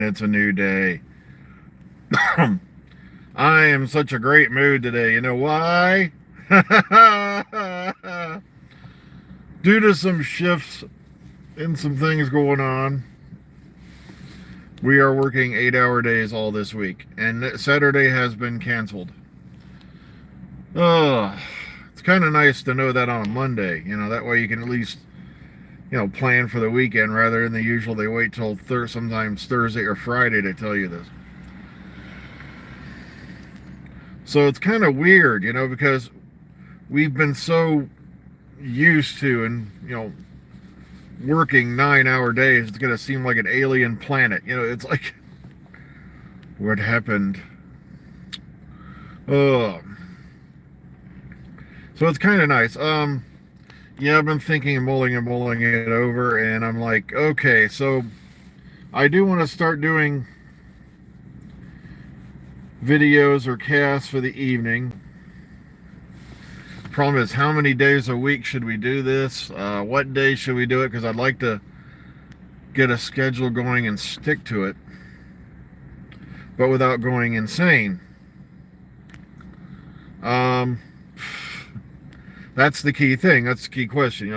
It's a new day. I am such a great mood today. You know why? Due to some shifts and some things going on, we are working 8-hour days all this week, and Saturday has been canceled. Oh, it's kind of nice to know that on a Monday. That way you can at least plan for the weekend rather than the usual they wait till sometimes Thursday or Friday to tell you this. So it's kind of weird, because we've been so used to working 9-hour days. It's going to seem like an alien planet. It's like, what happened? Oh. So it's kind of nice. Yeah, I've been thinking and mulling it over, and I'm like, okay, so I do want to start doing videos or casts for the evening. Problem is, how many days a week should we do this? What day should we do it? Because I'd like to get a schedule going and stick to it, but without going insane. That's the key thing. That's the key question.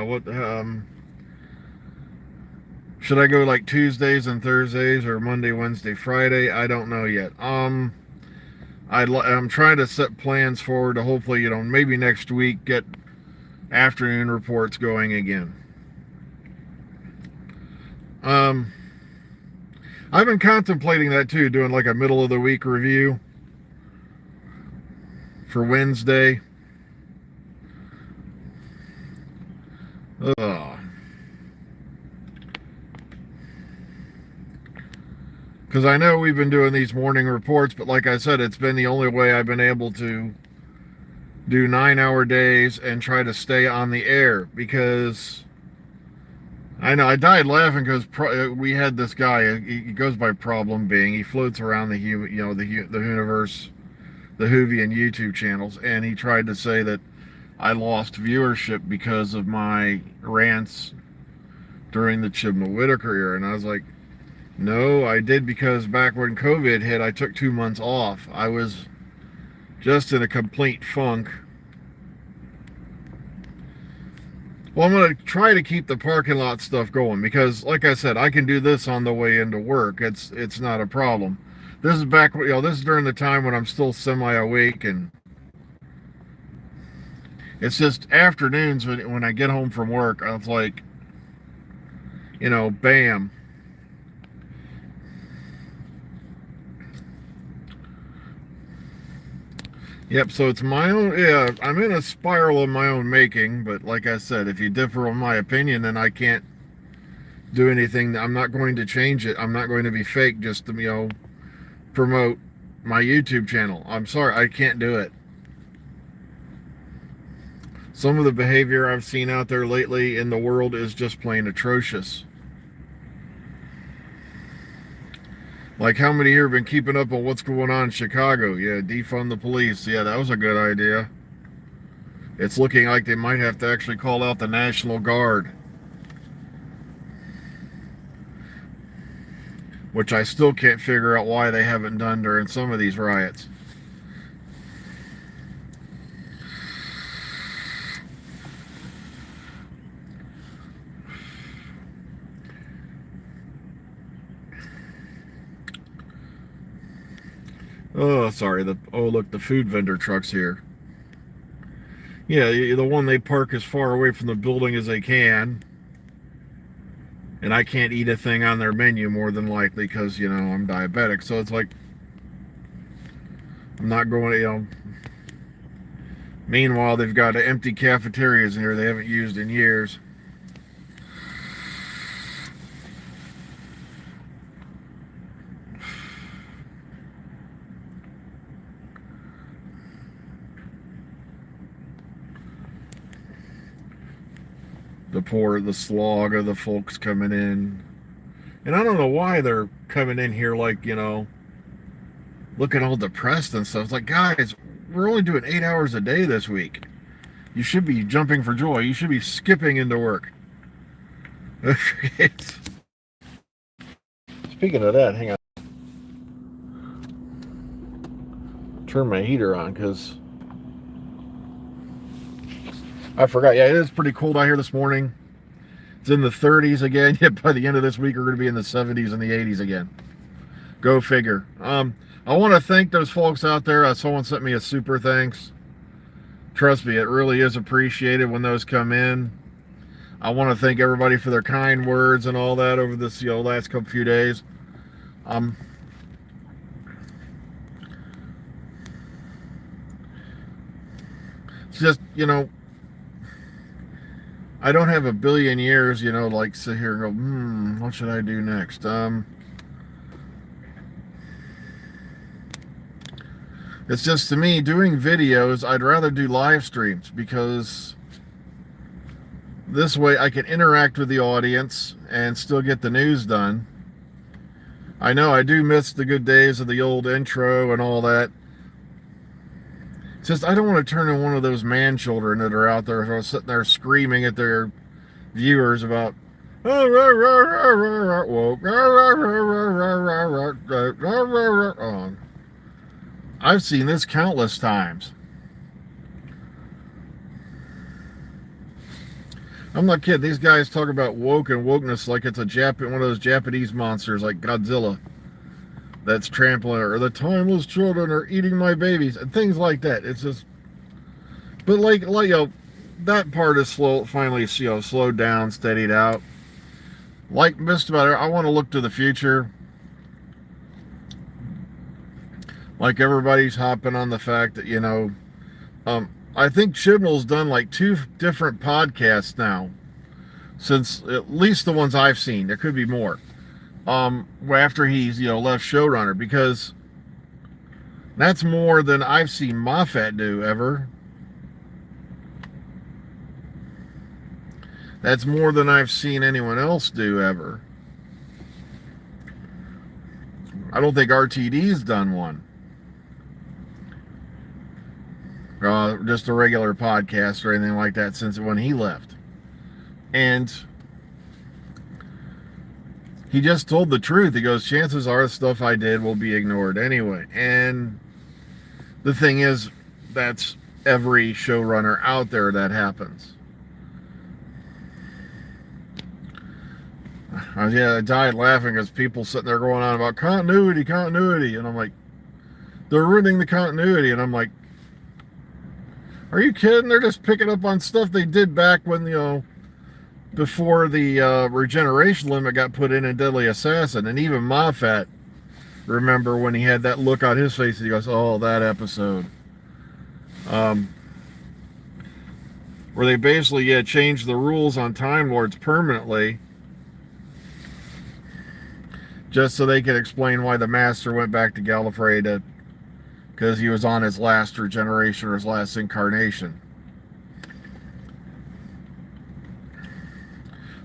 Should I go like Tuesdays and Thursdays or Monday, Wednesday, Friday? I don't know yet. I'm trying to set plans forward to hopefully, maybe next week get afternoon reports going again. I've been contemplating that too, doing like a middle of the week review for Wednesday. Because I know we've been doing these morning reports, but like I said, it's been the only way I've been able to do 9-hour days and try to stay on the air. Because I know I died laughing because we had this guy. He goes by Problem Being. He floats around the universe, the Whovian YouTube channels, and he tried to say that I lost viewership because of my rants during the Chibnall Whitaker era. And I was like, no, I did, because back when COVID hit, I took 2 months off. I was just in a complete funk. Well, I'm going to try to keep the parking lot stuff going because, like I said, I can do this on the way into work. It's not a problem. This is this is during the time when I'm still semi-awake, and it's just afternoons when I get home from work, I was like, bam. Yep, so it's my own, yeah, I'm in a spiral of my own making, but like I said, if you differ on my opinion, then I can't do anything. I'm not going to change it. I'm not going to be fake just to, promote my YouTube channel. I'm sorry, I can't do it. Some of the behavior I've seen out there lately in the world is just plain atrocious. Like, how many here have been keeping up on what's going on in Chicago? Yeah, defund the police. Yeah, that was a good idea. It's looking like they might have to actually call out the National Guard. Which I still can't figure out why they haven't done during some of these riots. Oh, sorry. Look, the food vendor truck's here. Yeah, the one they park as far away from the building as they can. And I can't eat a thing on their menu more than likely because, I'm diabetic. So it's like, I'm not going to, Meanwhile, they've got empty cafeterias in here they haven't used in years. The slog of the folks coming in. And I don't know why they're coming in here like, looking all depressed and stuff. It's like, guys, we're only doing 8 hours a day this week. You should be jumping for joy. You should be skipping into work. Speaking of that, hang on. turn my heater on because I forgot. Yeah, it is pretty cold out here this morning. It's in the 30s again. Yet by the end of this week, we're going to be in the 70s and the 80s again. Go figure. I want to thank those folks out there. Someone sent me a super thanks. Trust me, it really is appreciated when those come in. I want to thank everybody for their kind words and all that over this last few days. It's just, I don't have a billion years, like sit here and go, what should I do next? It's just, to me, doing videos, I'd rather do live streams because this way I can interact with the audience and still get the news done. I know I do miss the good days of the old intro and all that. It's just I don't want to turn into one of those man children that are out there sitting there screaming at their viewers about I've seen this countless times. I'm not kidding. These guys talk about woke and wokeness like it's one of those Japanese monsters like Godzilla that's trampling, or the timeless children are eating my babies and things like that. It's just, but like that part is finally slowed down, steadied out. Like just about it, I want to look to the future. Like everybody's hopping on the fact that I think Chibnall's done like 2 different podcasts now, since at least the ones I've seen. There could be more. After he's left showrunner, because that's more than I've seen Moffat do ever. That's more than I've seen anyone else do ever. I don't think RTD's done one. Just a regular podcast or anything like that since when he left. And he just told the truth. He goes, chances are the stuff I did will be ignored anyway. And the thing is, that's every showrunner out there that happens. I died laughing because people sitting there going on about continuity. And I'm like, they're ruining the continuity. And I'm like, are you kidding? They're just picking up on stuff they did back when, before the regeneration limit got put in Deadly Assassin. And even Moffat, remember when he had that look on his face, he goes, oh, that episode. Where they basically changed the rules on Time Lords permanently, just so they could explain why the Master went back to Gallifrey because he was on his last regeneration or his last incarnation.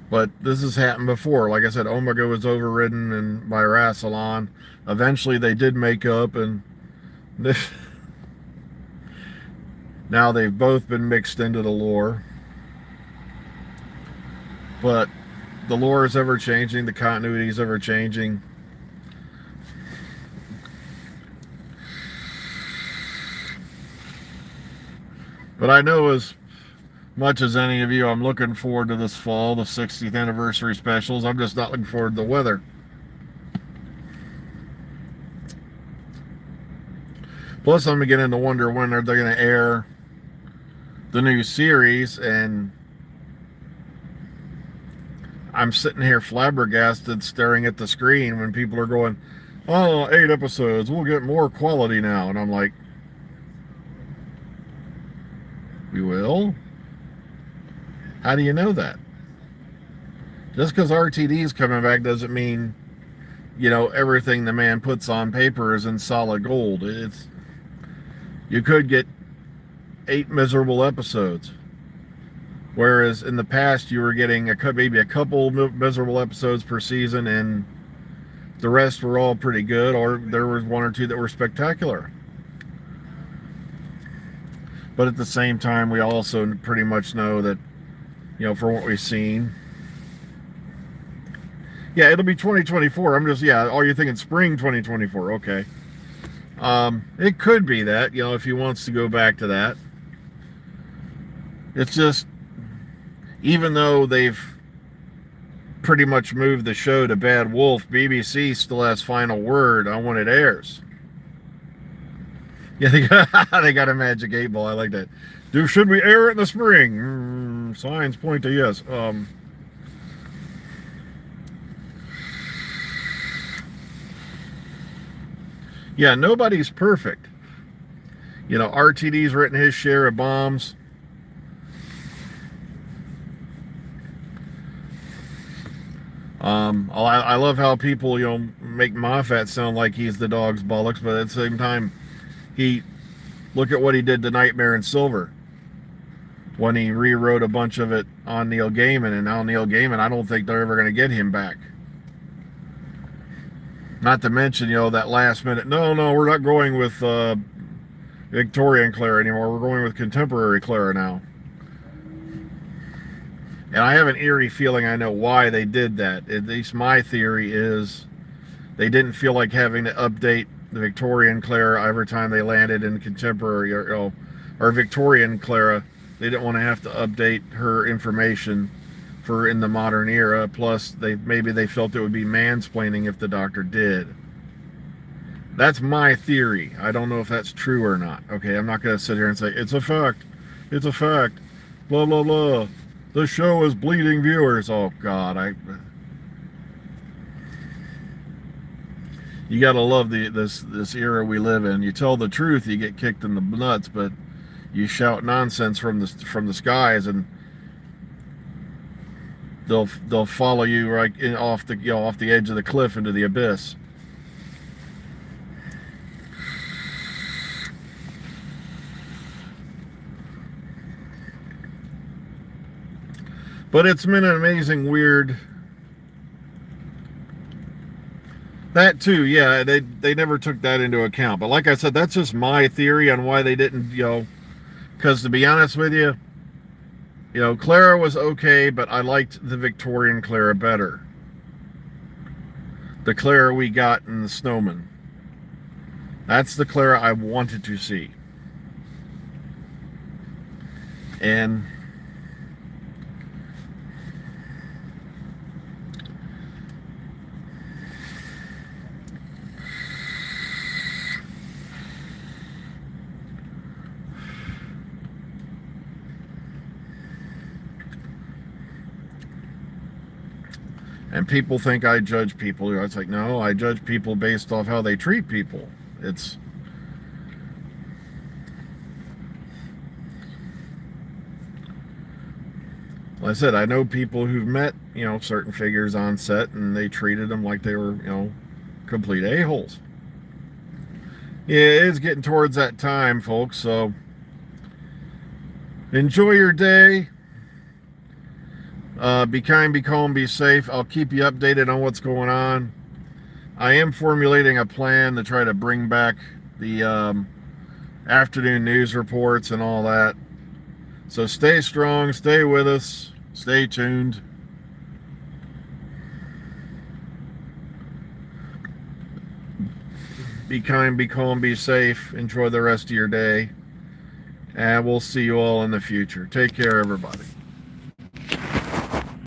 But this has happened before. Like I said, Omega was overridden by Rassilon. Eventually they did make up, and now they've both been mixed into the lore. But the lore is ever changing, the continuity is ever changing. But I know as much as any of you, I'm looking forward to this fall, the 60th anniversary specials. I'm just not looking forward to the weather. Plus, I'm beginning to wonder when are they going to air the new series, and I'm sitting here flabbergasted staring at the screen when people are going, oh, 8 episodes, we'll get more quality now. And I'm like, we will? How do you know that? Just because RTD is coming back doesn't mean, everything the man puts on paper is in solid gold. You could get 8 miserable episodes. Whereas in the past, you were getting maybe a couple miserable episodes per season, and the rest were all pretty good, or there was 1 or 2 that were spectacular. But at the same time, we also pretty much know that, for what we've seen. Yeah, it'll be 2024. Oh, you're thinking spring 2024. Okay. It could be that, if he wants to go back to that. It's just, even though they've pretty much moved the show to Bad Wolf, BBC still has final word on when it airs. Yeah, they got a magic 8 ball. I like that. Should we air it in the spring? Signs point to yes. Yeah, nobody's perfect. RTD's written his share of bombs. I love how people, make Moffat sound like he's the dog's bollocks, but at the same time, look at what he did to Nightmare in Silver when he rewrote a bunch of it on Neil Gaiman, and now Neil Gaiman, I don't think they're ever going to get him back. Not to mention, that last minute, no, we're not going with Victorian Clara anymore. We're going with contemporary Clara now. And I have an eerie feeling I know why they did that. At least my theory is they didn't feel like having to update the Victorian Clara every time they landed in contemporary or Victorian Clara. They didn't want to have to update her information for in the modern era. Plus, maybe they felt it would be mansplaining if the Doctor did. That's my theory. I don't know if that's true or not. Okay, I'm not going to sit here and say it's a fact. It's a fact. Blah blah blah. The show is bleeding viewers. Oh God, you gotta love this era we live in. You tell the truth, you get kicked in the nuts, but you shout nonsense from the skies, and they'll follow you right off the edge of the cliff into the abyss. But it's been an amazing, weird. That too, yeah, they never took that into account. But like I said, that's just my theory on why they didn't, because to be honest with you, Clara was okay, but I liked the Victorian Clara better. The Clara we got in The Snowman. That's the Clara I wanted to see. And people think I judge people. It's like, no, I judge people based off how they treat people. It's like I said, I know people who've met, certain figures on set, and they treated them like they were, complete a-holes. Yeah, it is getting towards that time, folks, so enjoy your day. Be kind, be calm, be safe. I'll keep you updated on what's going on. I am formulating a plan to try to bring back the afternoon news reports and all that. So stay strong, stay with us, stay tuned. Be kind, be calm, be safe. Enjoy the rest of your day. And we'll see you all in the future. Take care, everybody.